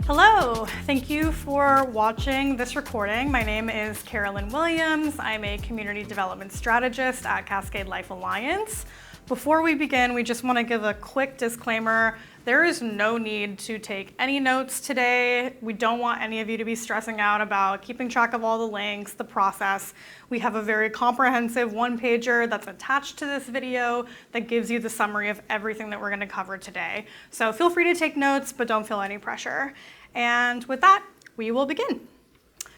Hello, thank you for watching this recording. My name is Carolyn Williams. I'm a community development strategist at Cascade Life Alliance. Before we begin, we just want to give a quick disclaimer. There is no need to take any notes today. We don't want any of you to be stressing out about keeping track of all the links, the process. We have a very comprehensive one-pager that's attached to this video that gives you the summary of everything that we're going to cover today. So feel free to take notes, but don't feel any pressure. And with that, we will begin.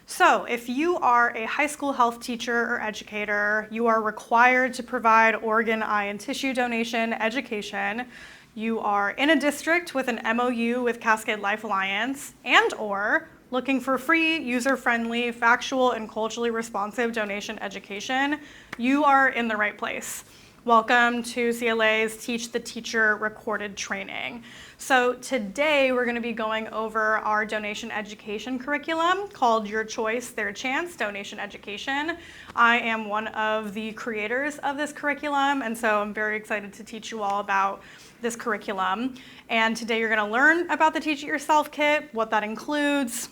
So if you are a high school health teacher or educator, you are required to provide organ, eye, and tissue donation education. You are in a district with an MOU with Cascade Life Alliance and/or looking for free, user-friendly, factual, and culturally responsive donation education, you are in the right place. Welcome to CLA's Teach the Teacher recorded training. So today we're going to be going over our donation education curriculum called Your Choice, Their Chance, Donation Education. I am one of the creators of this curriculum, and so I'm very excited to teach you all about this curriculum. And today you're going to learn about the Teach It Yourself kit, what that includes,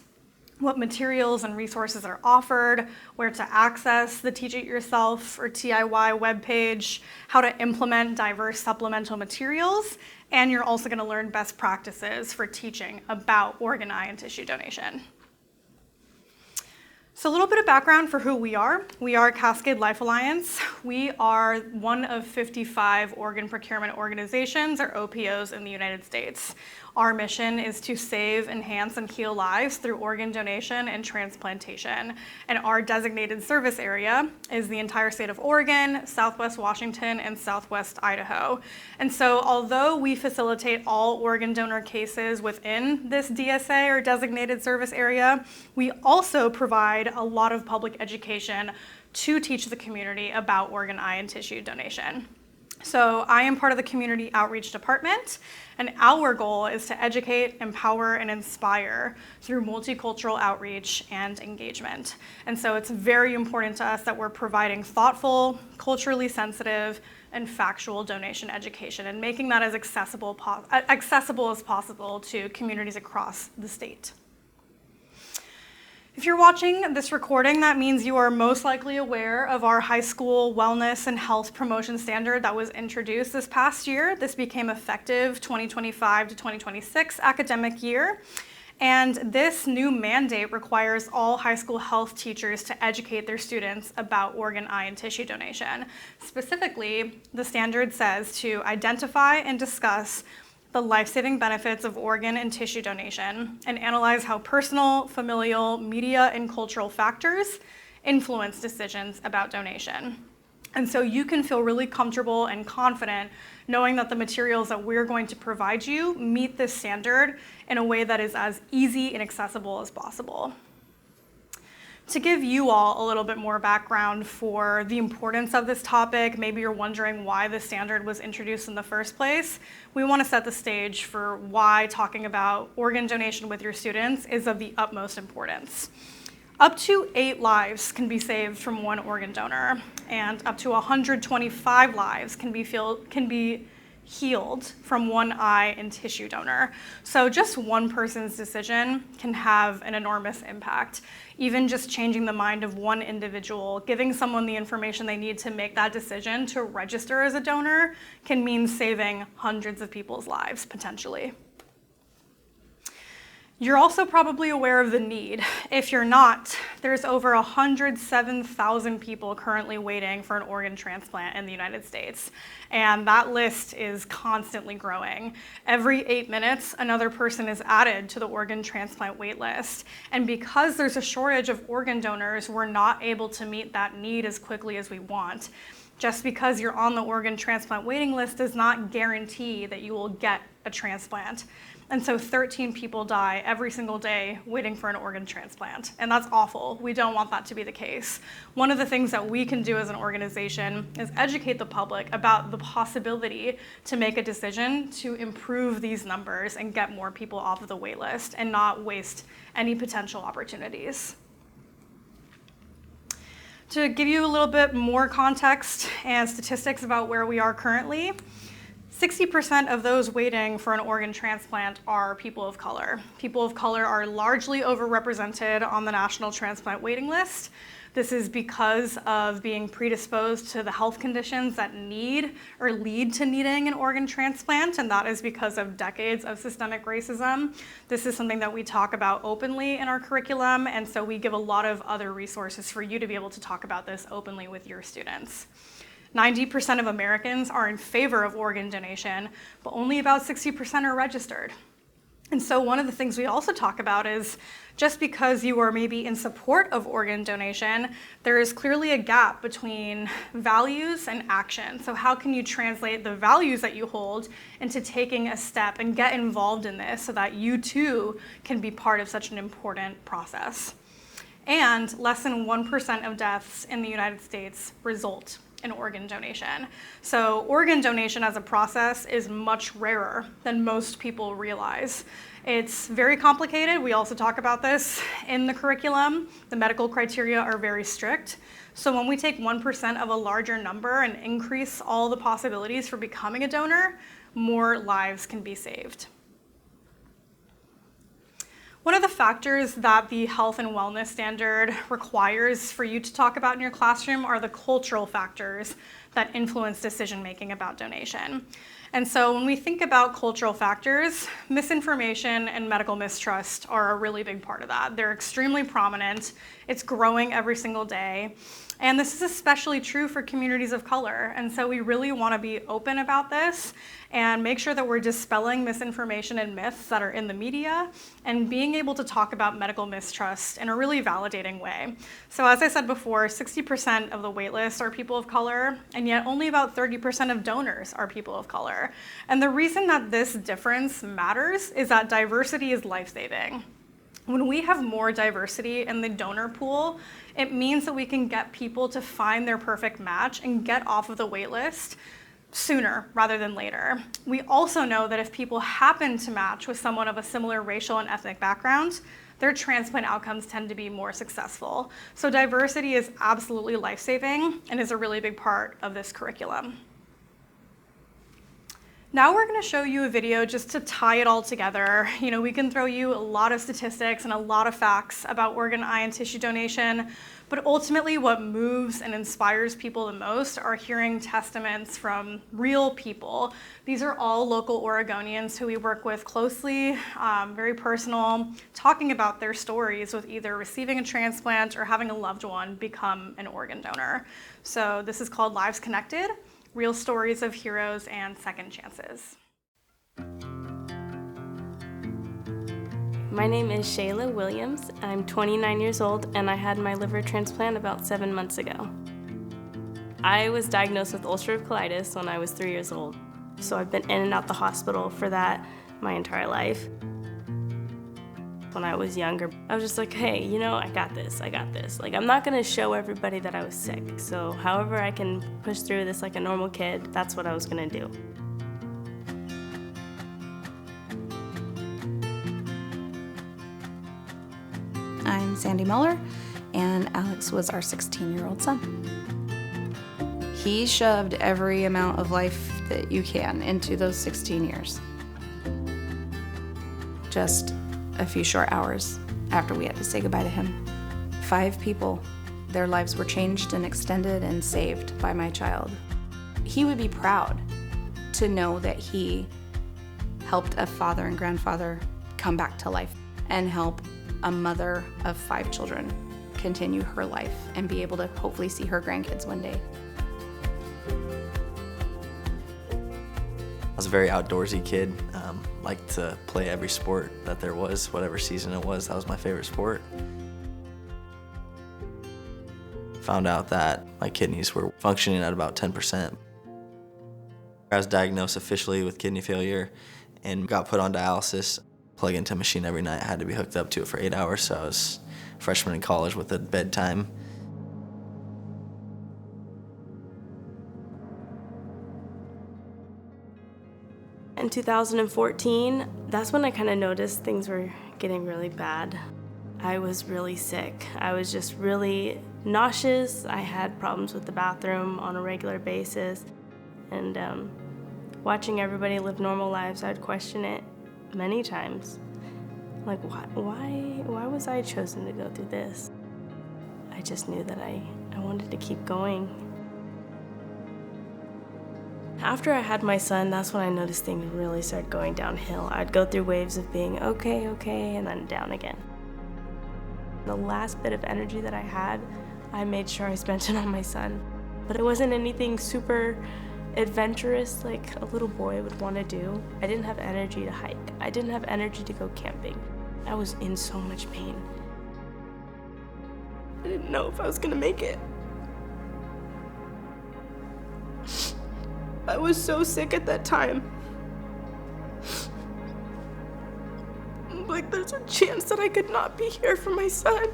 what materials and resources are offered, where to access the Teach It Yourself or TIY webpage, how to implement diverse supplemental materials, and you're also going to learn best practices for teaching about organ, eye, and tissue donation. So a little bit of background for who we are. We are Cascade Life Alliance. We are one of 55 organ procurement organizations, or OPOs, in the United States. Our mission is to save, enhance, and heal lives through organ donation and transplantation. And our designated service area is the entire state of Oregon, Southwest Washington, and Southwest Idaho. And so although we facilitate all organ donor cases within this DSA or designated service area, we also provide a lot of public education to teach the community about organ, eye, and tissue donation. So I am part of the community outreach department, and our goal is to educate, empower, and inspire through multicultural outreach and engagement. And so it's very important to us that we're providing thoughtful, culturally sensitive, and factual donation education and making that as accessible as possible to communities across the state. If you're watching this recording, that means you are most likely aware of our high school wellness and health promotion standard that was introduced this past year. This became effective 2025 to 2026 academic year. And this new mandate requires all high school health teachers to educate their students about organ, eye, and tissue donation. Specifically, the standard says to identify and discuss the life-saving benefits of organ and tissue donation, and analyze how personal, familial, media, and cultural factors influence decisions about donation. And so you can feel really comfortable and confident knowing that the materials that we're going to provide you meet this standard in a way that is as easy and accessible as possible. To give you all a little bit more background for the importance of this topic, maybe you're wondering why the standard was introduced in the first place, we want to set the stage for why talking about organ donation with your students is of the utmost importance. Up to 8 lives can be saved from one organ donor, and up to 125 lives can be healed from one eye and tissue donor. So just one person's decision can have an enormous impact. Even just changing the mind of one individual, giving someone the information they need to make that decision to register as a donor can mean saving hundreds of people's lives, potentially. You're also probably aware of the need. If you're not, there's over 107,000 people currently waiting for an organ transplant in the United States. And that list is constantly growing. Every 8 minutes, another person is added to the organ transplant wait list. And because there's a shortage of organ donors, we're not able to meet that need as quickly as we want. Just because you're on the organ transplant waiting list does not guarantee that you will get a transplant. And so 13 people die every single day waiting for an organ transplant. And that's awful. We don't want that to be the case. One of the things that we can do as an organization is educate the public about the possibility to make a decision to improve these numbers and get more people off of the wait list and not waste any potential opportunities. To give you a little bit more context and statistics about where we are currently, 60% of those waiting for an organ transplant are people of color. People of color are largely overrepresented on the national transplant waiting list. This is because of being predisposed to the health conditions that need or lead to needing an organ transplant, and that is because of decades of systemic racism. This is something that we talk about openly in our curriculum, and so we give a lot of other resources for you to be able to talk about this openly with your students. 90% of Americans are in favor of organ donation, but only about 60% are registered. And so one of the things we also talk about is just because you are maybe in support of organ donation, there is clearly a gap between values and action. So how can you translate the values that you hold into taking a step and get involved in this so that you too can be part of such an important process? And less than 1% of deaths in the United States result in organ donation. So organ donation as a process is much rarer than most people realize. It's very complicated. We also talk about this in the curriculum. The medical criteria are very strict. So when we take 1% of a larger number and increase all the possibilities for becoming a donor, more lives can be saved. One of the factors that the health and wellness standard requires for you to talk about in your classroom are the cultural factors that influence decision-making about donation. And so when we think about cultural factors, misinformation and medical mistrust are a really big part of that. They're extremely prominent. It's growing every single day. And this is especially true for communities of color. And so we really want to be open about this and make sure that we're dispelling misinformation and myths that are in the media and being able to talk about medical mistrust in a really validating way. So as I said before, 60% of the waitlist are people of color, and yet only about 30% of donors are people of color. And the reason that this difference matters is that diversity is life-saving. When we have more diversity in the donor pool, it means that we can get people to find their perfect match and get off of the wait list sooner rather than later. We also know that if people happen to match with someone of a similar racial and ethnic background, their transplant outcomes tend to be more successful. So diversity is absolutely life-saving and is a really big part of this curriculum. Now we're going to show you a video just to tie it all together. You know, we can throw you a lot of statistics and a lot of facts about organ, eye, and tissue donation, but ultimately what moves and inspires people the most are hearing testaments from real people. These are all local Oregonians who we work with closely, very personal, talking about their stories with either receiving a transplant or having a loved one become an organ donor. So this is called Lives Connected: Real Stories of Heroes and Second Chances. My name is Shayla Williams. I'm 29 years old and I had my liver transplant about 7 months ago. I was diagnosed with ulcerative colitis when I was 3 years old. So I've been in and out the hospital for that my entire life. When I was younger, I was just like, hey, you know, I got this. Like, I'm not gonna show everybody that I was sick. So however I can push through this like a normal kid, that's what I was gonna do. I'm Sandy Miller, and Alex was our 16-year-old son. He shoved every amount of life that you can into those 16 years. Just a few short hours after we had to say goodbye to him. 5 people, their lives were changed and extended and saved by my child. He would be proud to know that he helped a father and grandfather come back to life and help a mother of 5 children continue her life and be able to hopefully see her grandkids one day. I was a very outdoorsy kid, liked to play every sport that there was, whatever season it was. That was my favorite sport. Found out that my kidneys were functioning at about 10%. I was diagnosed officially with kidney failure and got put on dialysis. Plug into a machine every night. I had to be hooked up to it for 8 hours, so I was a freshman in college with a bedtime. In 2014, that's when I kind of noticed things were getting really bad. I was really sick. I was just really nauseous. I had problems with the bathroom on a regular basis. And Watching everybody live normal lives, I'd question it many times. Like, why was I chosen to go through this? I just knew that I wanted to keep going. After I had my son, that's when I noticed things really started going downhill. I'd go through waves of being okay, and then down again. The last bit of energy that I had, I made sure I spent it on my son. But it wasn't anything super adventurous like a little boy would want to do. I didn't have energy to hike. I didn't have energy to go camping. I was in so much pain. I didn't know if I was gonna make it. I was so sick at that time. Like, there's a chance that I could not be here for my son.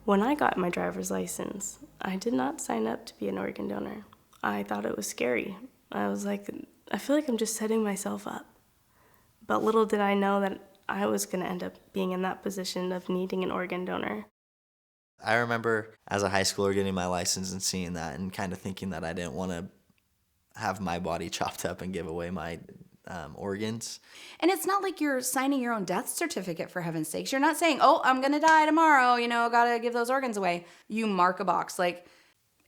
When I got my driver's license, I did not sign up to be an organ donor. I thought it was scary. I was like, I feel like I'm just setting myself up. But little did I know that I was going to end up being in that position of needing an organ donor. I remember as a high schooler getting my license and seeing that and kind of thinking that I didn't want to have my body chopped up and give away my organs. And it's not like you're signing your own death certificate, for heaven's sakes. You're not saying, oh, I'm going to die tomorrow, gotta give those organs away. You mark a box. Like,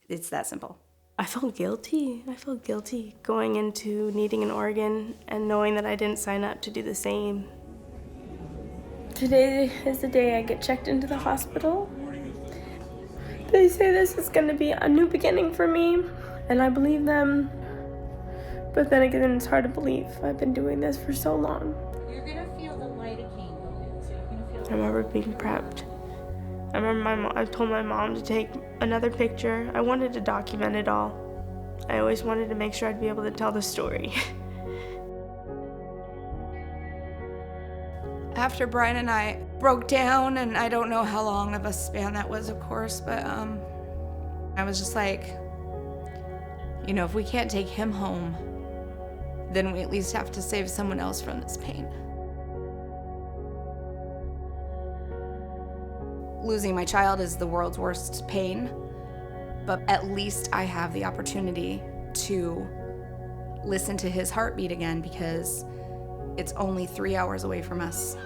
it's that simple. I felt guilty. I felt guilty going into needing an organ and knowing that I didn't sign up to do the same. Today is the day I get checked into the hospital. They say this is going to be a new beginning for me, and I believe them. But then again, it's hard to believe. I've been doing this for so long. You're going to feel the lidocaine go in, so you're going to feel I remember being prepped. I remember I told my mom to take another picture. I wanted to document it all. I always wanted to make sure I'd be able to tell the story. After Brian and I broke down, and I don't know how long of a span that was, of course, but I was just like, if we can't take him home, then we at least have to save someone else from this pain. Losing my child is the world's worst pain, but at least I have the opportunity to listen to his heartbeat again, because it's only 3 hours away from us.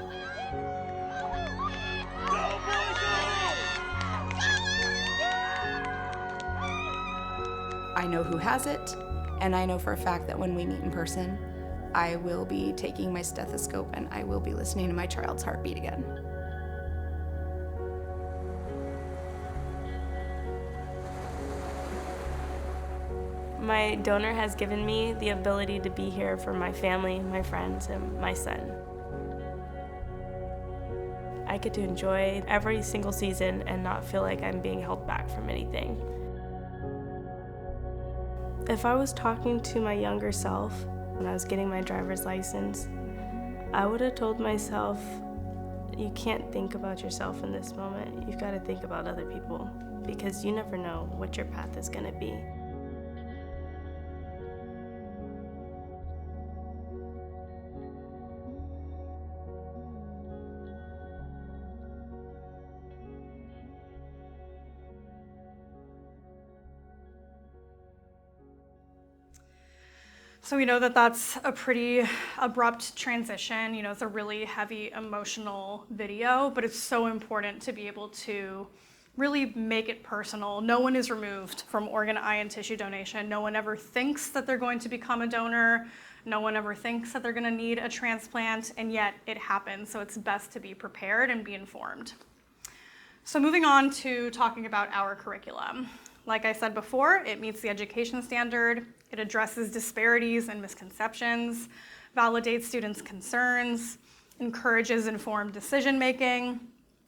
I know who has it, and I know for a fact that when we meet in person, I will be taking my stethoscope and I will be listening to my child's heartbeat again. My donor has given me the ability to be here for my family, my friends, and my son. I get to enjoy every single season and not feel like I'm being held back from anything. If I was talking to my younger self when I was getting my driver's license, I would have told myself, you can't think about yourself in this moment. You've got to think about other people, because you never know what your path is going to be. So we know that that's a pretty abrupt transition. It's a really heavy emotional video, but it's so important to be able to really make it personal. No one is removed from organ, eye, and tissue donation. No one ever thinks that they're going to become a donor. No one ever thinks that they're going to need a transplant, and yet it happens. So it's best to be prepared and be informed. So moving on to talking about our curriculum. Like I said before, it meets the education standard. It addresses disparities and misconceptions, validates students' concerns, encourages informed decision-making,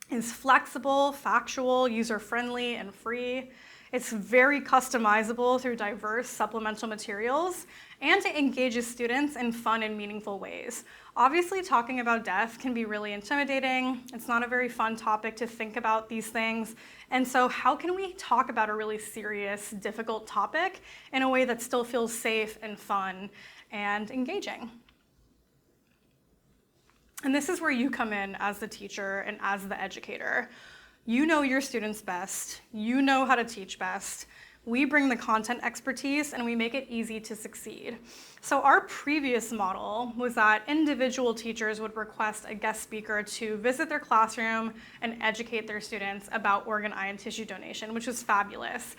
is flexible, factual, user-friendly, and free. It's very customizable through diverse supplemental materials, and it engages students in fun and meaningful ways. Obviously, talking about death can be really intimidating. It's not a very fun topic to think about these things. And so how can we talk about a really serious, difficult topic in a way that still feels safe and fun and engaging? And this is where you come in as the teacher and as the educator. You know your students best. You know how to teach best. We bring the content expertise and we make it easy to succeed. So our previous model was that individual teachers would request a guest speaker to visit their classroom and educate their students about organ, eye, and tissue donation, which was fabulous.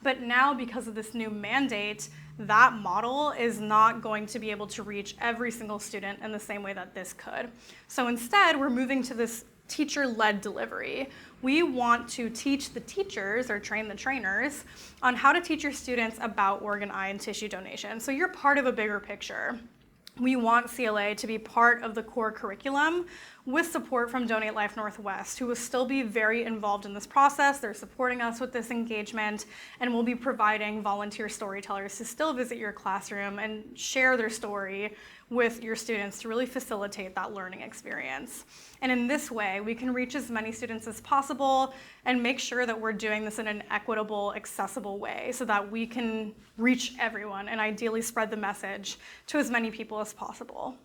But now, because of this new mandate, that model is not going to be able to reach every single student in the same way that this could. So instead, we're moving to this teacher-led delivery. We want to teach the teachers, or train the trainers, on how to teach your students about organ, eye, and tissue donation. So you're part of a bigger picture. We want CLA to be part of the core curriculum with support from Donate Life Northwest, who will still be very involved in this process. They're supporting us with this engagement, and we'll be providing volunteer storytellers to still visit your classroom and share their story with your students to really facilitate that learning experience. And in this way, we can reach as many students as possible and make sure that we're doing this in an equitable, accessible way so that we can reach everyone and ideally spread the message to as many people as possible.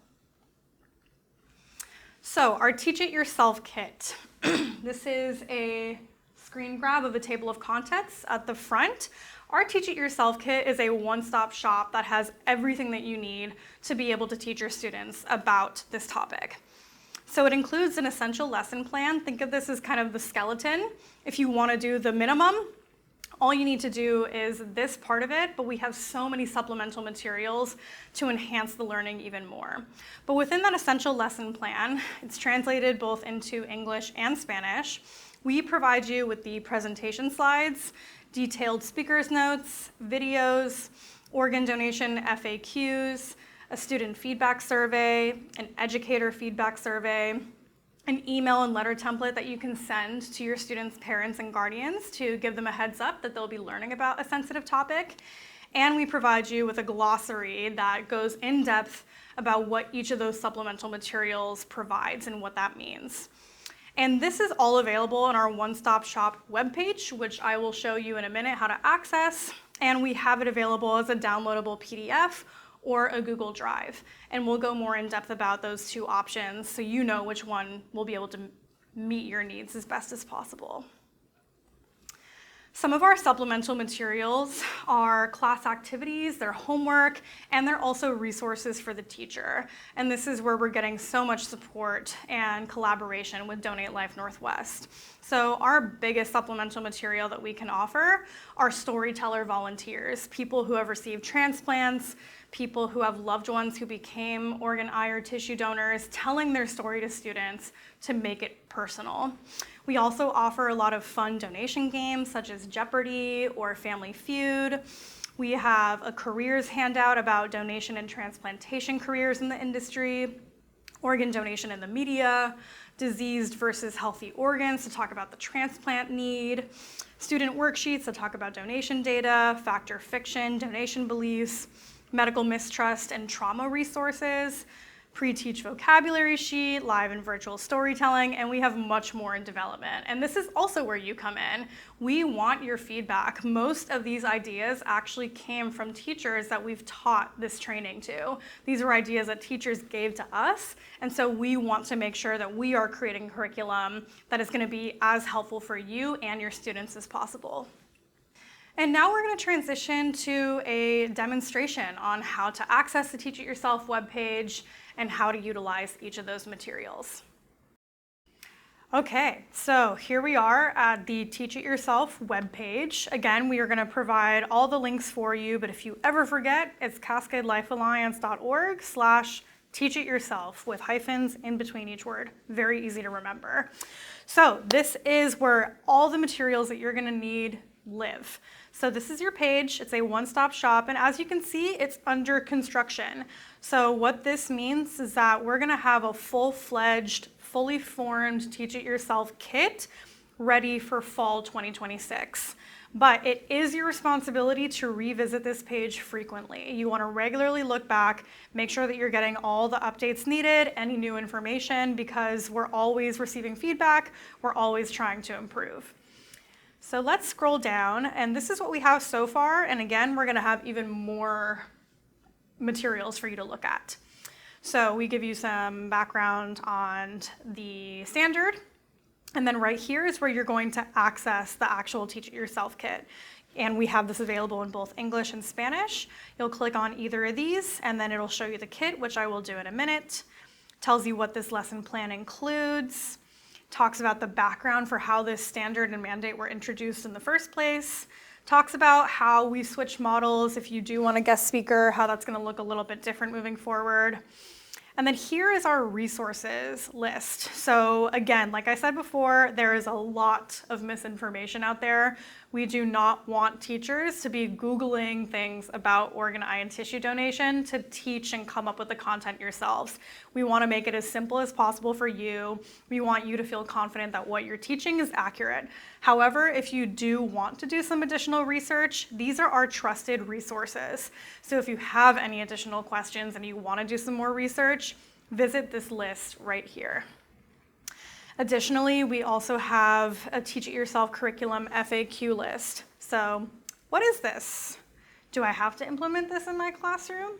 So our Teach It Yourself kit. This is a screen grab of a table of contents at the front. Our Teach It Yourself kit is a one-stop shop that has everything that you need to be able to teach your students about this topic. So it includes an essential lesson plan. Think of this as kind of the skeleton. If you want to do the minimum, all you need to do is this part of it, but we have so many supplemental materials to enhance the learning even more. But within that essential lesson plan, it's translated both into English and Spanish. We provide you with the presentation slides, detailed speakers notes, videos, organ donation FAQs, a student feedback survey, an educator feedback survey, an email and letter template that you can send to your students' parents and guardians to give them a heads up that they'll be learning about a sensitive topic. And we provide you with a glossary that goes in depth about what each of those supplemental materials provides and what that means. And this is all available on our one-stop shop webpage, which I will show you in a minute how to access. And we have it available as a downloadable PDF or a Google Drive. And we'll go more in depth about those two options so you know which one will be able to meet your needs as best as possible. Some of our supplemental materials are class activities, they're homework, and they're also resources for the teacher. And this is where we're getting so much support and collaboration with Donate Life Northwest. So our biggest supplemental material that we can offer are storyteller volunteers, people who have received transplants, people who have loved ones who became organ, eye, or tissue donors, telling their story to students to make it personal. We also offer a lot of fun donation games such as Jeopardy or Family Feud. We have a careers handout about donation and transplantation careers in the industry, organ donation in the media, diseased versus healthy organs to talk about the transplant need, student worksheets to talk about donation data, fact or fiction, donation beliefs, medical mistrust and trauma resources, pre-teach vocabulary sheet, live and virtual storytelling, and we have much more in development. And this is also where you come in. We want your feedback. Most of these ideas actually came from teachers that we've taught this training to. These are ideas that teachers gave to us, and so we want to make sure that we are creating curriculum that is going to be as helpful for you and your students as possible. And now we're going to transition to a demonstration on how to access the Teach It Yourself webpage and how to utilize each of those materials. Okay, so here we are at the Teach It Yourself webpage. Again, we are going to provide all the links for you, but if you ever forget, it's cascadelifelalliance.org/teachityourself with hyphens in between each word. Very easy to remember. So this is where all the materials that you're going to need live. So this is your page. It's a one-stop shop, and as you can see, it's under construction. So what this means is that we're going to have a full-fledged, fully formed Teach It Yourself kit ready for fall 2026. But it is your responsibility to revisit this page frequently. You want to regularly look back, make sure that you're getting all the updates needed, any new information, because we're always receiving feedback, we're always trying to improve. So let's scroll down, and this is what we have so far, and again, we're going to have even more materials for you to look at. So we give you some background on the standard, and then right here is where you're going to access the actual Teach It Yourself kit. And we have this available in both English and Spanish. You'll click on either of these, and then it'll show you the kit, which I will do in a minute. Tells you what this lesson plan includes, talks about the background for how this standard and mandate were introduced in the first place, talks about how we switch models if you do want a guest speaker, how that's gonna look a little bit different moving forward. And then here is our resources list. So again, like I said before, there is a lot of misinformation out there. We do not want teachers to be Googling things about organ, eye, and tissue donation to teach and come up with the content yourselves. We want to make it as simple as possible for you. We want you to feel confident that what you're teaching is accurate. However, if you do want to do some additional research, these are our trusted resources. So if you have any additional questions and you want to do some more research, visit this list right here. Additionally, we also have a Teach It Yourself curriculum FAQ list. So what is this? Do I have to implement this in my classroom?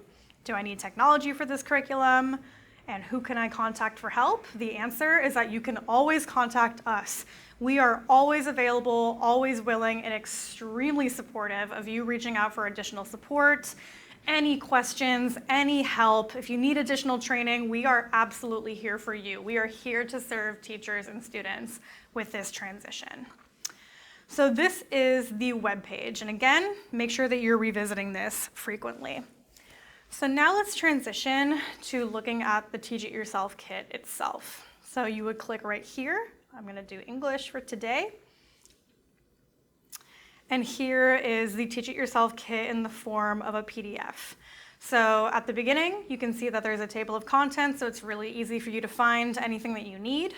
Do I need technology for this curriculum? And who can I contact for help? The answer is that you can always contact us. We are always available, always willing, and extremely supportive of you reaching out for additional support. Any questions, any help, if you need additional training, we are absolutely here for you. We are here to serve teachers and students with this transition. So this is the web page, and again, make sure that you're revisiting this frequently. So now let's transition to looking at the Teach It Yourself kit itself. So you would click right here. I'm gonna do English for today. And here is the Teach It Yourself kit in the form of a PDF. So at the beginning, you can see that there's a table of contents, so it's really easy for you to find anything that you need.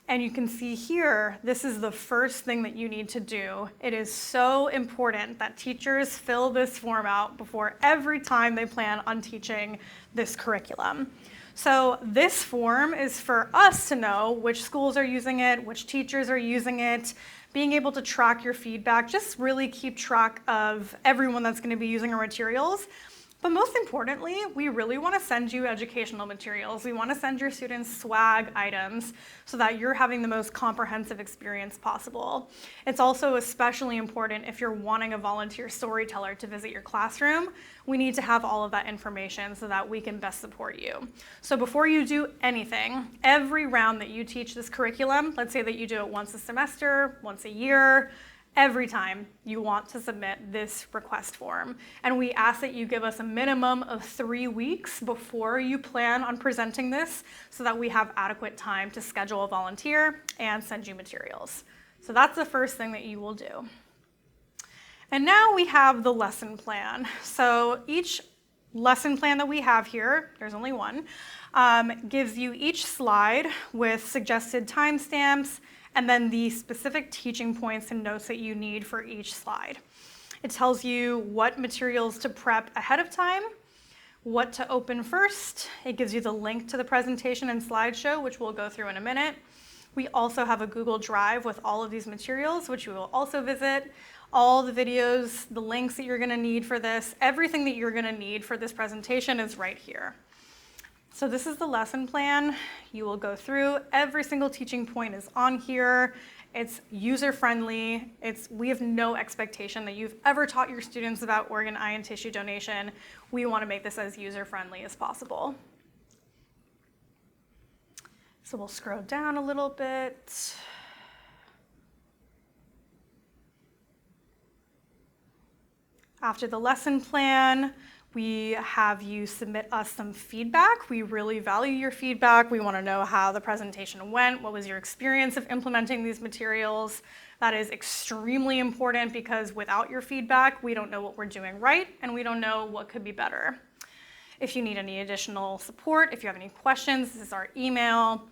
And you can see here, this is the first thing that you need to do. It is so important that teachers fill this form out before every time they plan on teaching this curriculum. So this form is for us to know which schools are using it, which teachers are using it, being able to track your feedback, just really keep track of everyone that's going to be using our materials. But most importantly, we really want to send you educational materials. We want to send your students swag items so that you're having the most comprehensive experience possible. It's also especially important if you're wanting a volunteer storyteller to visit your classroom. We need to have all of that information so that we can best support you. So before you do anything, every round that you teach this curriculum, let's say that you do it once a semester, once a year, every time you want to submit this request form. And we ask that you give us a minimum of 3 weeks before you plan on presenting this so that we have adequate time to schedule a volunteer and send you materials. So that's the first thing that you will do. And now we have the lesson plan. So each lesson plan that we have here, there's only one, gives you each slide with suggested timestamps and then the specific teaching points and notes that you need for each slide. It tells you what materials to prep ahead of time, what to open first. It gives you the link to the presentation and slideshow, which we'll go through in a minute. We also have a Google Drive with all of these materials, which we will also visit. All the videos, the links that you're gonna need for this, everything that you're gonna need for this presentation is right here. So this is the lesson plan. You will go through, every single teaching point is on here. It's user-friendly. We have no expectation that you've ever taught your students about organ, eye, and tissue donation. We wanna make this as user-friendly as possible. So we'll scroll down a little bit. After the lesson plan, we have you submit us some feedback. We really value your feedback. We want to know how the presentation went. What was your experience of implementing these materials? That is extremely important because without your feedback, we don't know what we're doing right and we don't know what could be better. If you need any additional support, if you have any questions, this is our email.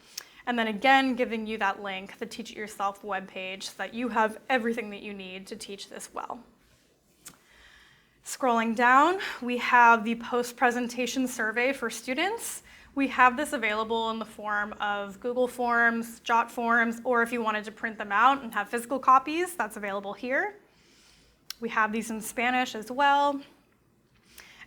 And then again, giving you that link, the Teach It Yourself webpage, so that you have everything that you need to teach this well. Scrolling down, we have the post-presentation survey for students. We have this available in the form of Google Forms, Jot Forms, or if you wanted to print them out and have physical copies, that's available here. We have these in Spanish as well.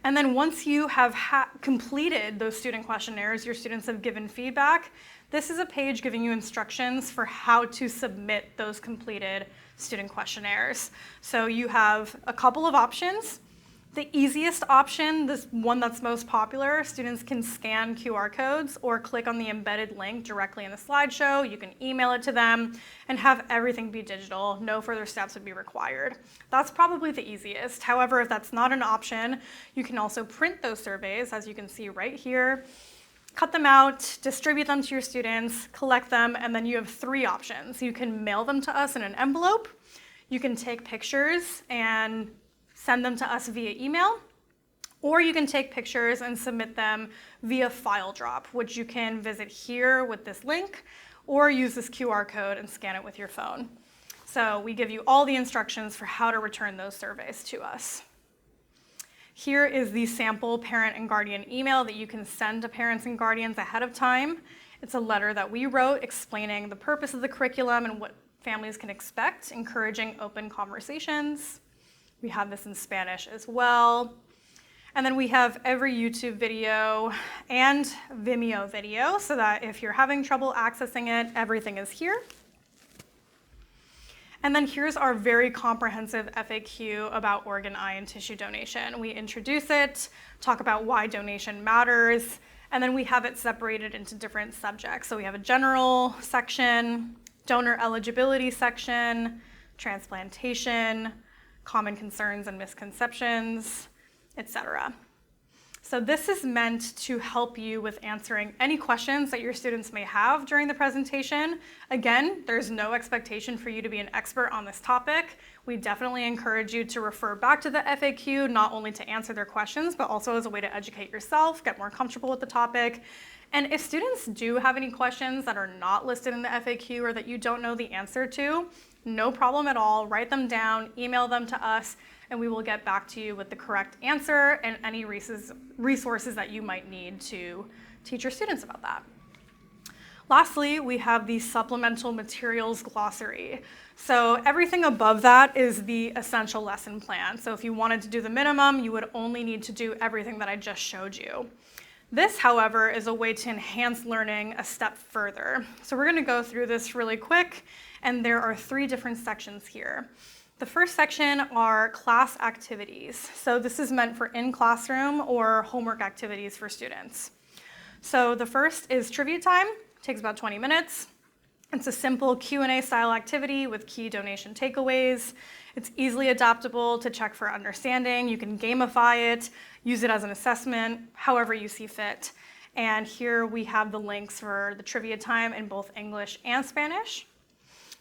And then once you have completed those student questionnaires, your students have given feedback, this is a page giving you instructions for how to submit those completed student questionnaires. So you have a couple of options. The easiest option, this one that's most popular, students can scan QR codes or click on the embedded link directly in the slideshow. You can email it to them and have everything be digital. No further steps would be required. That's probably the easiest. However, if that's not an option, you can also print those surveys, as you can see right here, cut them out, distribute them to your students, collect them, and then you have 3 options. You can mail them to us in an envelope. You can take pictures and send them to us via email, or you can take pictures and submit them via file drop, which you can visit here with this link, or use this QR code and scan it with your phone. So we give you all the instructions for how to return those surveys to us. Here is the sample parent and guardian email that you can send to parents and guardians ahead of time. It's a letter that we wrote explaining the purpose of the curriculum and what families can expect, encouraging open conversations. We have this in Spanish as well. And then we have every YouTube video and Vimeo video so that if you're having trouble accessing it, everything is here. And then here's our very comprehensive FAQ about organ, eye, and tissue donation. We introduce it, talk about why donation matters, and then we have it separated into different subjects. So we have a general section, donor eligibility section, transplantation, common concerns and misconceptions, etc. So this is meant to help you with answering any questions that your students may have during the presentation. Again, there's no expectation for you to be an expert on this topic. We definitely encourage you to refer back to the FAQ, not only to answer their questions, but also as a way to educate yourself, get more comfortable with the topic. And if students do have any questions that are not listed in the FAQ or that you don't know the answer to, no problem at all. Write them down, email them to us, and we will get back to you with the correct answer and any resources that you might need to teach your students about that. Lastly, we have the supplemental materials glossary. So everything above that is the essential lesson plan. So if you wanted to do the minimum, you would only need to do everything that I just showed you. This, however, is a way to enhance learning a step further. So we're going to go through this really quick, and there are 3 different sections here. The first section are class activities. So this is meant for in-classroom or homework activities for students. So the first is trivia time. It takes about 20 minutes. It's a simple Q&A style activity with key donation takeaways. It's easily adaptable to check for understanding. You can gamify it, use it as an assessment, however you see fit. And here we have the links for the trivia time in both English and Spanish.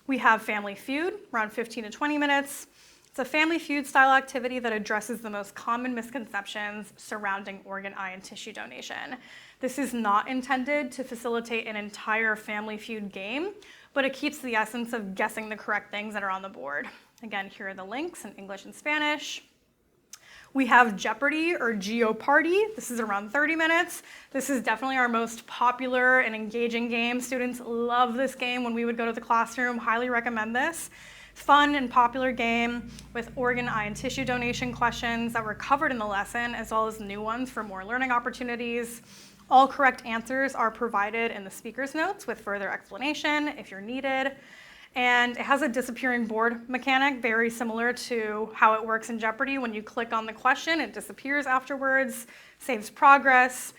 We have Family Feud, around 15 to 20 minutes. It's a Family Feud style activity that addresses the most common misconceptions surrounding organ, eye, and tissue donation. This is not intended to facilitate an entire Family Feud game, but it keeps the essence of guessing the correct things that are on the board. Again, here are the links in English and Spanish. We have Jeopardy or Geopardy. This is around 30 minutes. This is definitely our most popular and engaging game. Students love this game when we would go to the classroom. Highly recommend this. Fun and popular game with organ, eye, and tissue donation questions that were covered in the lesson, as well as new ones for more learning opportunities. All correct answers are provided in the speaker's notes with further explanation if you're needed. And it has a disappearing board mechanic, very similar to how it works in Jeopardy. When you click on the question, it disappears afterwards, saves progress.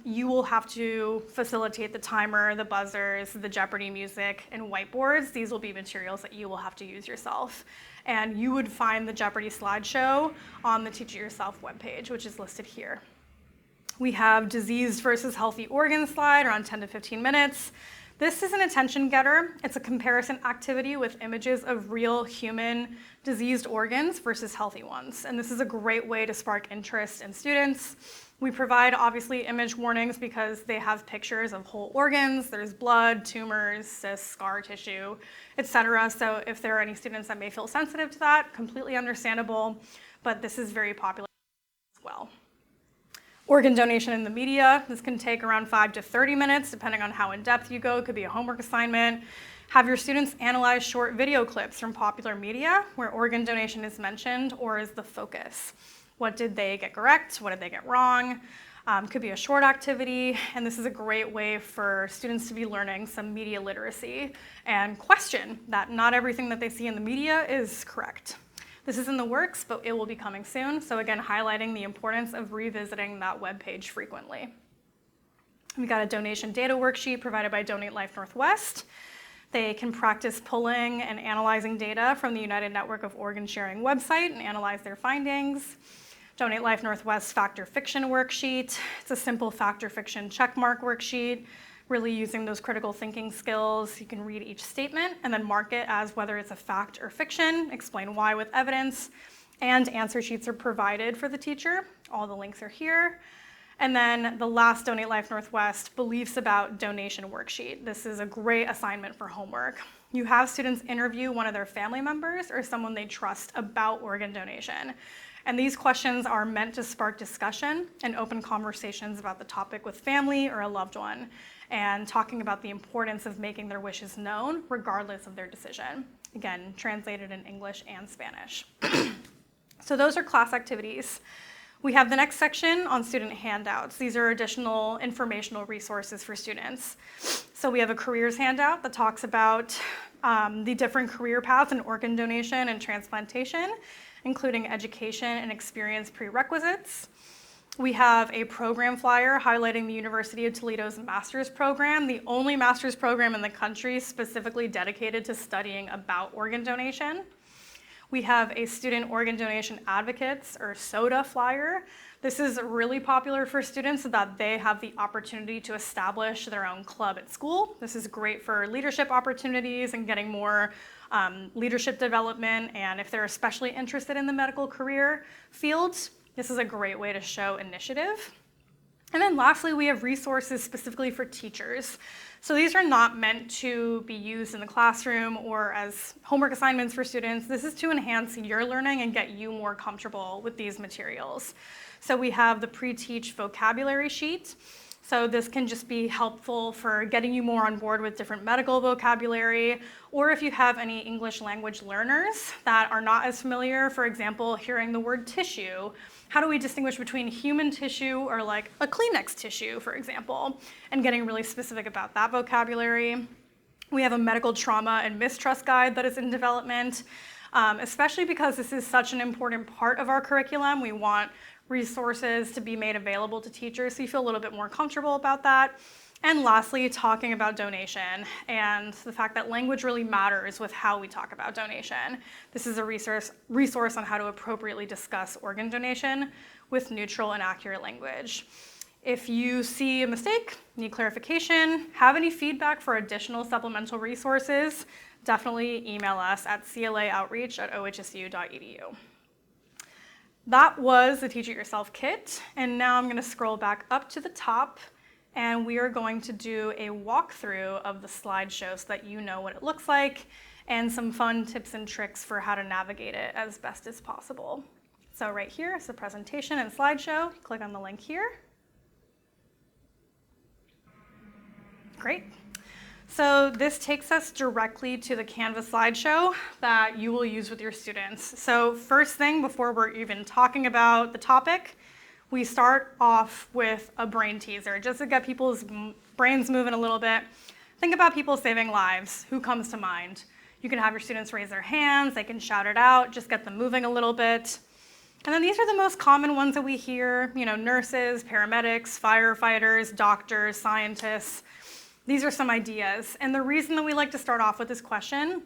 You will have to facilitate the timer, the buzzers, the Jeopardy music, and whiteboards. These will be materials that you will have to use yourself. And you would find the Jeopardy slideshow on the Teach It Yourself webpage, which is listed here. We have diseased versus healthy organ slide, around 10 to 15 minutes. This is an attention getter. It's a comparison activity with images of real human diseased organs versus healthy ones. And this is a great way to spark interest in students. We provide obviously image warnings because they have pictures of whole organs. There's blood, tumors, cysts, scar tissue, etc. So if there are any students that may feel sensitive to that, completely understandable, but this is very popular as well. Organ donation in the media. This can take around 5 to 30 minutes, depending on how in-depth you go. It could be a homework assignment. Have your students analyze short video clips from popular media where organ donation is mentioned or is the focus. What did they get correct? What did they get wrong? Could be a short activity, and this is a great way for students to be learning some media literacy and question that not everything that they see in the media is correct. This is in the works, but it will be coming soon. So again, highlighting the importance of revisiting that webpage frequently. We got a donation data worksheet provided by Donate Life Northwest. They can practice pulling and analyzing data from the United Network of Organ Sharing website and analyze their findings. Donate Life Northwest Factor Fiction worksheet. It's a simple factor fiction checkmark worksheet, really using those critical thinking skills. You can read each statement and then mark it as whether it's a fact or fiction, explain why with evidence, and answer sheets are provided for the teacher. All the links are here. And then the last Donate Life Northwest Beliefs About Donation worksheet. This is a great assignment for homework. You have students interview one of their family members or someone they trust about organ donation. And these questions are meant to spark discussion and open conversations about the topic with family or a loved one, and talking about the importance of making their wishes known regardless of their decision. Again, translated in English and Spanish. So those are class activities. We have the next section on student handouts. These are additional informational resources for students. So we have a careers handout that talks about the different career paths in organ donation and transplantation, including education and experience prerequisites. We have a program flyer highlighting the University of Toledo's master's program, the only master's program in the country specifically dedicated to studying about organ donation. We have a student organ donation advocates or SODA flyer. This is really popular for students so that they have the opportunity to establish their own club at school. This is great for leadership opportunities and getting more leadership development, and if they're especially interested in the medical career fields, this is a great way to show initiative. And then lastly, we have resources specifically for teachers. So these are not meant to be used in the classroom or as homework assignments for students. This is to enhance your learning and get you more comfortable with these materials. So we have the pre-teach vocabulary sheet. So this can just be helpful for getting you more on board with different medical vocabulary, or if you have any English language learners that are not as familiar, for example, hearing the word tissue, how do we distinguish between human tissue or like a Kleenex tissue, for example, and getting really specific about that vocabulary. We have a medical trauma and mistrust guide that is in development, especially because this is such an important part of our curriculum. We want resources to be made available to teachers so you feel a little bit more comfortable about that. And lastly, talking about donation and the fact that language really matters with how we talk about donation. This is a resource on how to appropriately discuss organ donation with neutral and accurate language. If you see a mistake, need clarification, have any feedback for additional supplemental resources, definitely email us at claoutreach@ohsu.edu. That was the Teach It Yourself kit, and now I'm going to scroll back up to the top, and we are going to do a walkthrough of the slideshow so that you know what it looks like, and some fun tips and tricks for how to navigate it as best as possible. So right here is the presentation and slideshow. Click on the link here. Great. So this takes us directly to the Canvas slideshow that you will use with your students. So first thing, before we're even talking about the topic, we start off with a brain teaser, just to get people's brains moving a little bit. Think about people saving lives. Who comes to mind? You can have your students raise their hands, they can shout it out, just get them moving a little bit. And then these are the most common ones that we hear, nurses, paramedics, firefighters, doctors, scientists. These are some ideas. And the reason that we like to start off with this question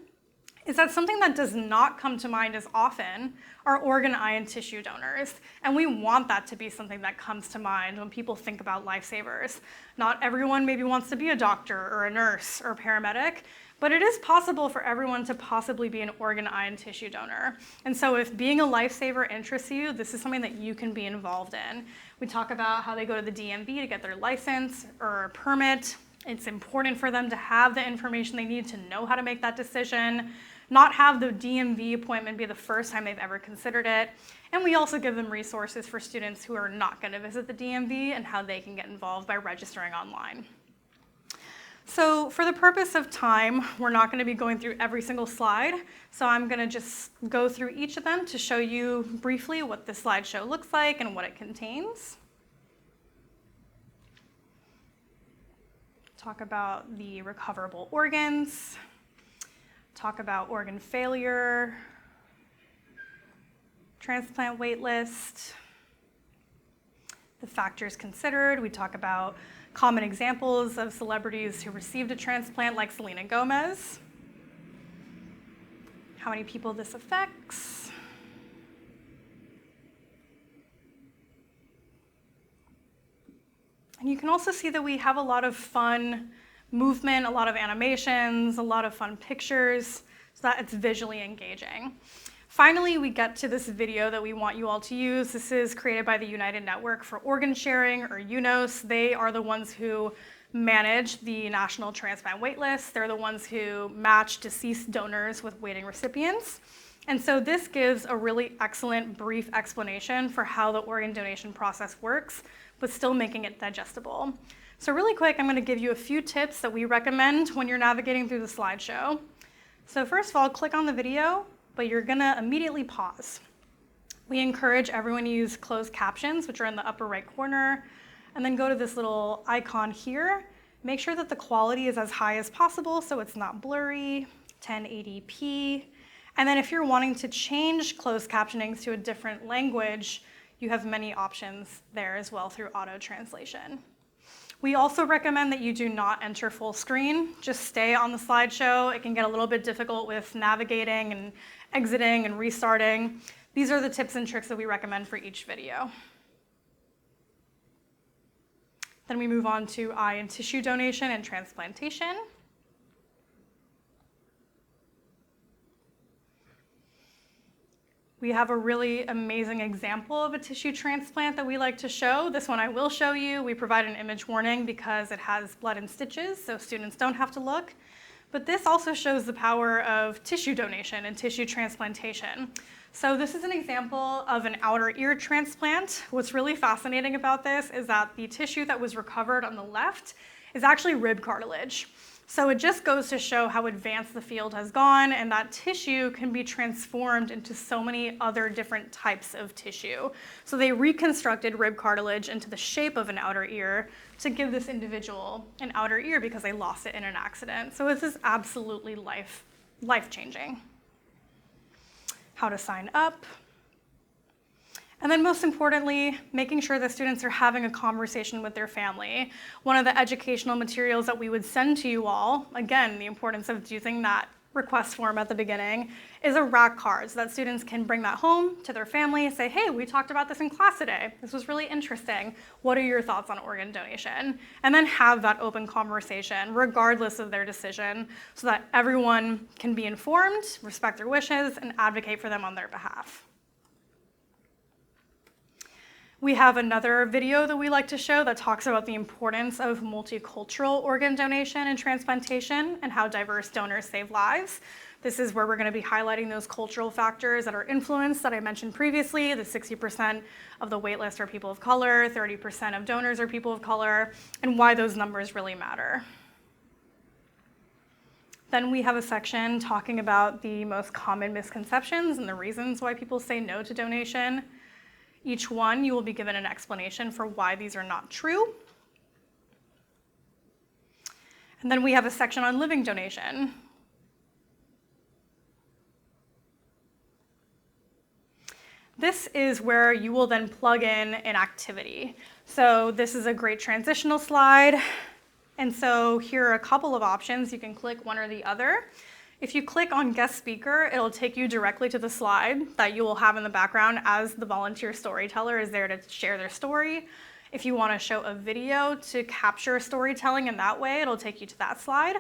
is that something that does not come to mind as often are organ, eye, and tissue donors. And we want that to be something that comes to mind when people think about lifesavers. Not everyone maybe wants to be a doctor or a nurse or a paramedic, but it is possible for everyone to possibly be an organ, eye, and tissue donor. And so if being a lifesaver interests you, this is something that you can be involved in. We talk about how they go to the DMV to get their license or a permit. It's important for them to have the information they need to know how to make that decision, not have the DMV appointment be the first time they've ever considered it. And we also give them resources for students who are not going to visit the DMV and how they can get involved by registering online. So for the purpose of time, we're not going to be going through every single slide. So I'm going to just go through each of them to show you briefly what the slideshow looks like and what it contains. Talk about the recoverable organs, talk about organ failure, transplant wait list, the factors considered. We talk about common examples of celebrities who received a transplant, like Selena Gomez, how many people this affects, and you can also see that we have a lot of fun movement, a lot of animations, a lot of fun pictures, so that it's visually engaging. Finally, we get to this video that we want you all to use. This is created by the United Network for Organ Sharing, or UNOS. They are the ones who manage the National Transplant Waitlist. They're the ones who match deceased donors with waiting recipients. And so this gives a really excellent brief explanation for how the organ donation process works, but still making it digestible. So really quick, I'm going to give you a few tips that we recommend when you're navigating through the slideshow. So first of all, click on the video, but you're going to immediately pause. We encourage everyone to use closed captions, which are in the upper right corner, and then go to this little icon here. Make sure that the quality is as high as possible so it's not blurry, 1080p. And then if you're wanting to change closed captionings to a different language, you have many options there as well through auto translation. We also recommend that you do not enter full screen. Just stay on the slideshow. It can get a little bit difficult with navigating and exiting and restarting. These are the tips and tricks that we recommend for each video. Then we move on to eye and tissue donation and transplantation. We have a really amazing example of a tissue transplant that we like to show. This one I will show you. We provide an image warning because it has blood and stitches, so students don't have to look. But this also shows the power of tissue donation and tissue transplantation. So this is an example of an outer ear transplant. What's really fascinating about this is that the tissue that was recovered on the left is actually rib cartilage. So it just goes to show how advanced the field has gone, and that tissue can be transformed into so many other different types of tissue. So they reconstructed rib cartilage into the shape of an outer ear to give this individual an outer ear because they lost it in an accident. So this is absolutely life-changing. How to sign up. And then most importantly, making sure that students are having a conversation with their family. One of the educational materials that we would send to you all, again, the importance of using that request form at the beginning, is a rack card so that students can bring that home to their family, say, hey, we talked about this in class today. This was really interesting. What are your thoughts on organ donation? And then have that open conversation regardless of their decision so that everyone can be informed, respect their wishes, and advocate for them on their behalf. We have another video that we like to show that talks about the importance of multicultural organ donation and transplantation and how diverse donors save lives. This is where we're going to be highlighting those cultural factors that are influenced that I mentioned previously. The 60% of the waitlist are people of color, 30% of donors are people of color, and why those numbers really matter. Then we have a section talking about the most common misconceptions and the reasons why people say no to donation. Each one, you will be given an explanation for why these are not true. And then we have a section on living donation. This is where you will then plug in an activity. So this is a great transitional slide. And so here are a couple of options. You can click one or the other. If you click on guest speaker, it'll take you directly to the slide that you will have in the background as the volunteer storyteller is there to share their story. If you want to show a video to capture storytelling in that way, it'll take you to that slide.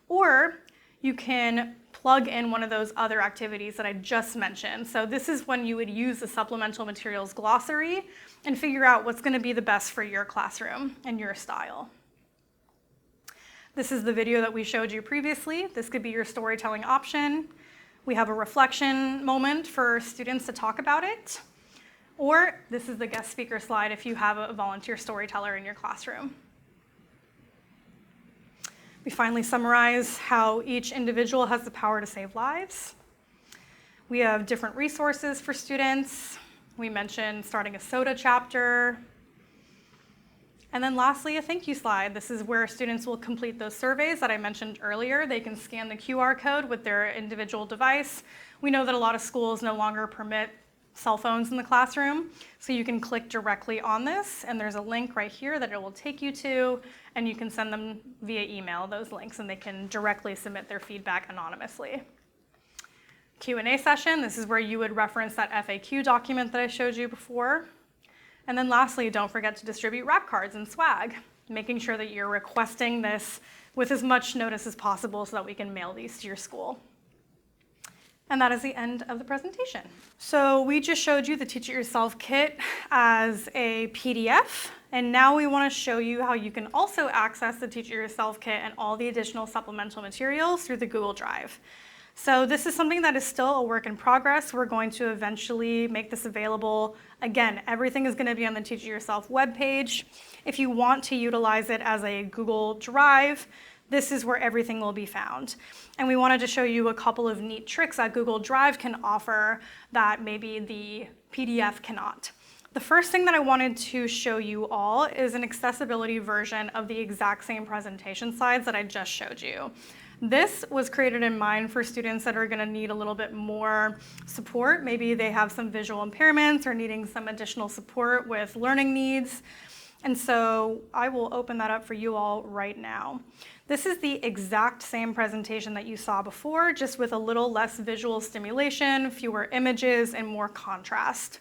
Or you can plug in one of those other activities that I just mentioned. So this is when you would use the supplemental materials glossary and figure out what's going to be the best for your classroom and your style. This is the video that we showed you previously. This could be your storytelling option. We have a reflection moment for students to talk about it. Or this is the guest speaker slide if you have a volunteer storyteller in your classroom. We finally summarize how each individual has the power to save lives. We have different resources for students. We mentioned starting a SOTA chapter. And then lastly, a thank you slide. This is where students will complete those surveys that I mentioned earlier. They can scan the QR code with their individual device. We know that a lot of schools no longer permit cell phones in the classroom, so you can click directly on this, and there's a link right here that it will take you to, and you can send them via email those links, and they can directly submit their feedback anonymously. Q&A session, this is where you would reference that FAQ document that I showed you before. And then lastly, don't forget to distribute wrap cards and swag, making sure that you're requesting this with as much notice as possible so that we can mail these to your school. And that is the end of the presentation. So we just showed you the Teach It Yourself kit as a PDF, and now we want to show you how you can also access the Teach It Yourself kit and all the additional supplemental materials through the Google Drive. So this is something that is still a work in progress. We're going to eventually make this available. Again, everything is going to be on the Teach It Yourself webpage. If you want to utilize it as a Google Drive, this is where everything will be found. And we wanted to show you a couple of neat tricks that Google Drive can offer that maybe the PDF cannot. The first thing that I wanted to show you all is an accessibility version of the exact same presentation slides that I just showed you. This was created in mind for students that are going to need a little bit more support. Maybe they have some visual impairments or needing some additional support with learning needs. And so I will open that up for you all right now. This is the exact same presentation that you saw before, just with a little less visual stimulation, fewer images, and more contrast.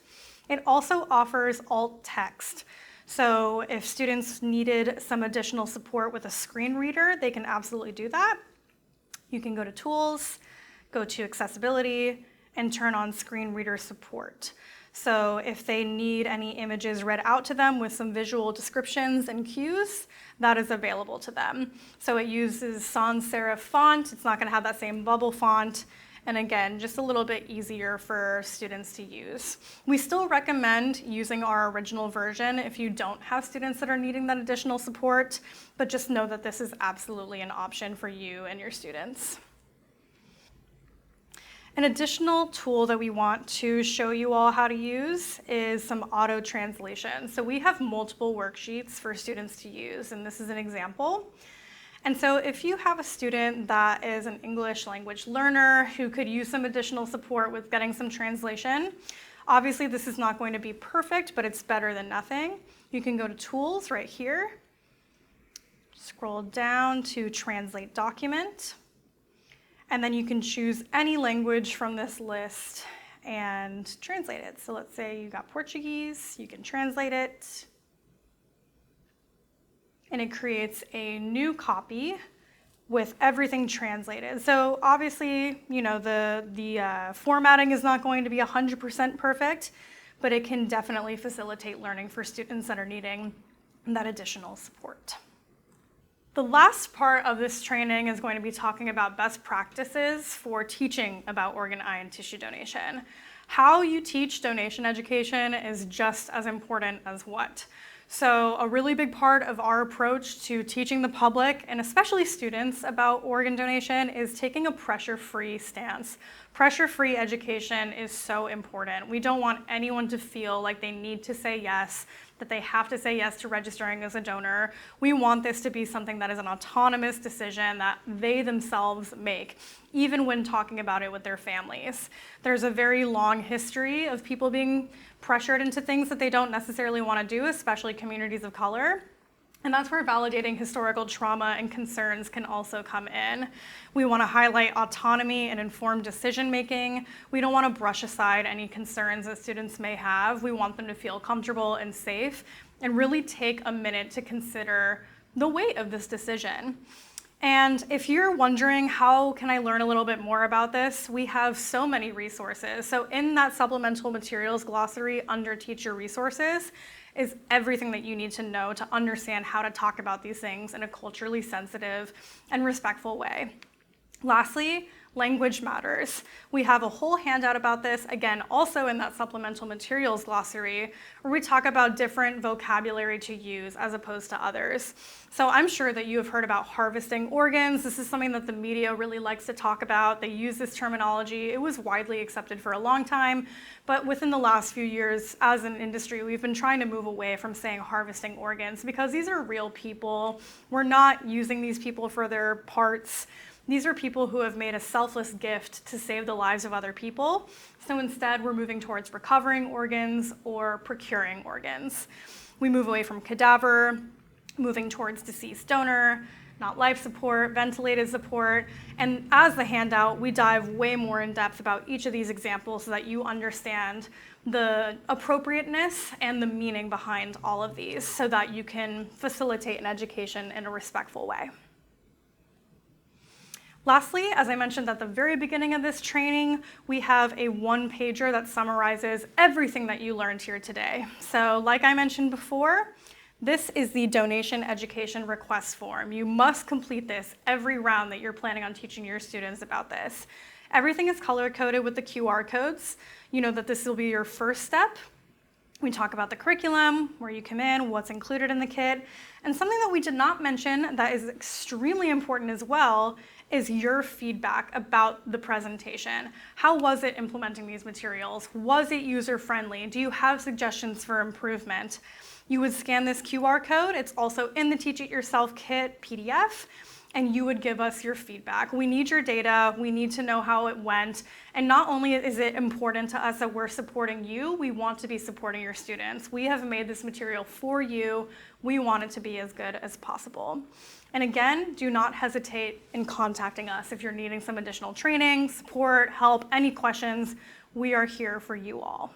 It also offers alt text. So if students needed some additional support with a screen reader, they can absolutely do that. You can go to Tools, go to Accessibility, and turn on Screen Reader Support. So if they need any images read out to them with some visual descriptions and cues, that is available to them. So it uses sans serif font. It's not going to have that same bubble font. And again, just a little bit easier for students to use. We still recommend using our original version if you don't have students that are needing that additional support, but just know that this is absolutely an option for you and your students. An additional tool that we want to show you all how to use is some auto translation. So we have multiple worksheets for students to use, and this is an example. And so if you have a student that is an English language learner who could use some additional support with getting some translation, obviously this is not going to be perfect, but it's better than nothing. You can go to Tools right here, scroll down to Translate Document, and then you can choose any language from this list and translate it. So let's say you got Portuguese, you can translate it. And it creates a new copy with everything translated. So obviously, you know, the formatting is not going to be 100% perfect, but it can definitely facilitate learning for students that are needing that additional support. The last part of this training is going to be talking about best practices for teaching about organ, eye, and tissue donation. How you teach donation education is just as important as what. So a really big part of our approach to teaching the public, and especially students, about organ donation is taking a pressure-free stance. Pressure-free education is so important. We don't want anyone to feel like they need to say yes, that they have to say yes to registering as a donor. We want this to be something that is an autonomous decision that they themselves make, even when talking about it with their families. There's a very long history of people being pressured into things that they don't necessarily want to do, especially communities of color. And that's where validating historical trauma and concerns can also come in. We want to highlight autonomy and informed decision making. We don't want to brush aside any concerns that students may have. We want them to feel comfortable and safe and really take a minute to consider the weight of this decision. And if you're wondering, how can I learn a little bit more about this? We have so many resources. So in that supplemental materials glossary under teacher resources is everything that you need to know to understand how to talk about these things in a culturally sensitive and respectful way. Lastly, Language matters. We have a whole handout about this, again, also in that supplemental materials glossary, where we talk about different vocabulary to use as opposed to others. So I'm sure that you have heard about harvesting organs. This is something that the media really likes to talk about. They use this terminology. It was widely accepted for a long time, but within the last few years, as an industry, we've been trying to move away from saying harvesting organs because these are real people. We're not using these people for their parts. These are people who have made a selfless gift to save the lives of other people. So instead, we're moving towards recovering organs or procuring organs. We move away from cadaver, moving towards deceased donor, not life support, ventilated support. And as the handout, we dive way more in depth about each of these examples so that you understand the appropriateness and the meaning behind all of these so that you can facilitate an education in a respectful way. Lastly, as I mentioned at the very beginning of this training, we have a one-pager that summarizes everything that you learned here today. So like I mentioned before, this is the donation education request form. You must complete this every round that you're planning on teaching your students about this. Everything is color-coded with the QR codes. You know that this will be your first step. We talk about the curriculum, where you come in, what's included in the kit, and something that we did not mention that is extremely important as well is your feedback about the presentation. How was it implementing these materials? Was it user-friendly? Do you have suggestions for improvement? You would scan this QR code. It's also in the Teach It Yourself kit PDF, and you would give us your feedback. We need your data. We need to know how it went. And not only is it important to us that we're supporting you, we want to be supporting your students. We have made this material for you. We want it to be as good as possible. And again, do not hesitate in contacting us if you're needing some additional training, support, help, any questions. We are here for you all.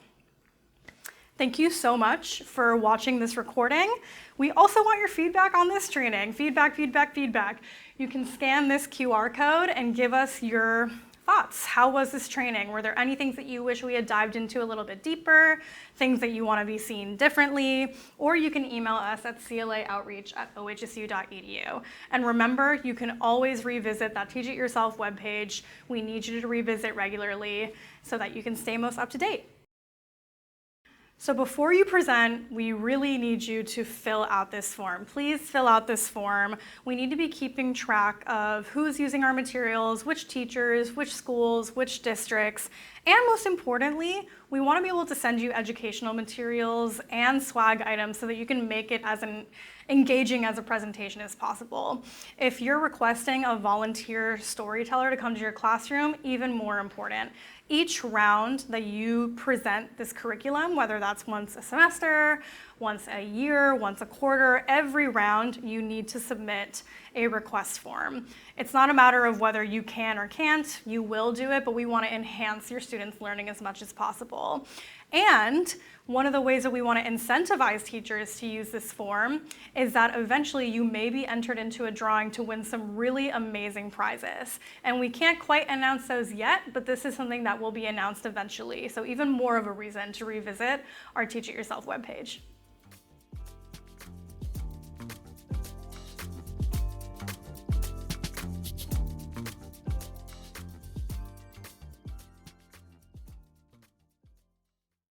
Thank you so much for watching this recording. We also want your feedback on this training. Feedback, feedback, feedback. You can scan this QR code and give us your thoughts. How was this training? Were there any things that you wish we had dived into a little bit deeper? Things that you want to be seen differently? Or you can email us at claoutreach@ohsu.edu. And remember, you can always revisit that Teach It Yourself webpage. We need you to revisit regularly so that you can stay most up to date. So before you present, we really need you to fill out this form. Please fill out this form. We need to be keeping track of who's using our materials, which teachers, which schools, which districts, and most importantly, we want to be able to send you educational materials and swag items so that you can make it as engaging as a presentation as possible. If you're requesting a volunteer storyteller to come to your classroom, even more important. Each round that you present this curriculum, whether that's once a semester, once a year, once a quarter, every round you need to submit a request form. It's not a matter of whether you can or can't, you will do it, but we want to enhance your students' learning as much as possible. And one of the ways that we want to incentivize teachers to use this form is that eventually you may be entered into a drawing to win some really amazing prizes. And we can't quite announce those yet, but this is something that will be announced eventually. So even more of a reason to revisit our Teach It Yourself webpage.